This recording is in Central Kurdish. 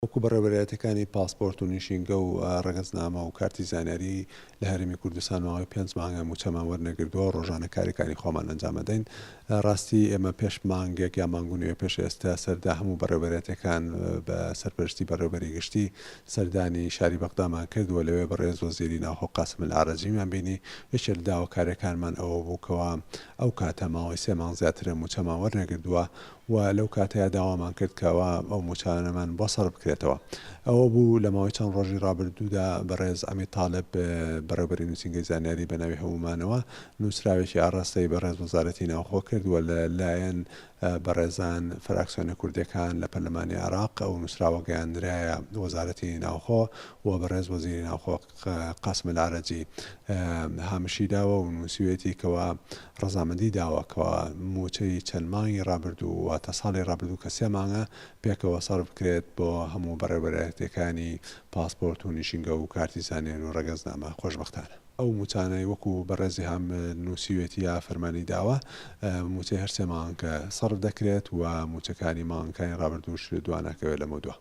وەکو بەڕێوەبەرێتەکانی پاسپۆرت و نشینگە و ڕەگەزنامە و کارتی زانیاری لە هەرێمی کوردستان ماوەی 5 مانگە موچەمان وەرنەگردووە ڕۆژانە کارەکانی خۆمان ئەنجام دەدەین. ڕاستی ئێمە پێش مانگێک یا مانگونوێ پێش ئێستا سەردا هەموو بەڕێوەبەرێتەکان بە سەرپەرشتی بەڕێوەبەری گشتی سەردانی شاری بەغدامان کردووە لەوێ بەڕێز وەزیری ناوخۆ قاسم العەرەجیمان بینی. یەکێک لە داواکاریەکانمان ئەوە بووکەوە ئەو کاتە ماوەی 3 مانگ زیاترە موچەمان وەرنەگردووە و لەو کاتەیە داوامان کرد کەوە ئەو موچانەمان بۆ سەر بکرێتەوە. ئەوە بوو لە ماوەی چەند ڕۆژی ڕابردوودا بەڕێز ئەمی تاالب بەڕێوەبەری نووسینگەی زانیاری بە ناوی هەمومانەوە نووسراوێکی ئاڕاستەی بەڕێز وەزارەتی ناوخۆ کردووە لە لایەن بەڕێزان فراکسیۆنە کوردەکان لە پەرلەمانی عێراق ئەو نووسراوە گەیاندرایە وەزارەتی ناوخۆ و بەڕێز وەزیری ناوخۆ قاسم العەرەجی هامشی داوە و نووسوێتی کەوە ڕەزامەندی داوەکەوە موچەی چەند مانگی ڕابردوو واتە ساڵی ڕابردوو کە 3 مانگە پێکەوە سەرف بکرێت بۆ هەموو بەڕێوەبەرێتەکانی پاسپۆرت و نشینگە و کارتی زانیاری و ڕەگەزنامە خۆشبەختانە. ئەو موچانەی وەکو بەڕێزی هەم نووسیوێتی یا فەرمانی داوە موچەی هەر 3 مانگە سەرف دەکرێت و موچەکانی مانگەکانی ڕابردووش دوانەکەوێت لەمە دووە.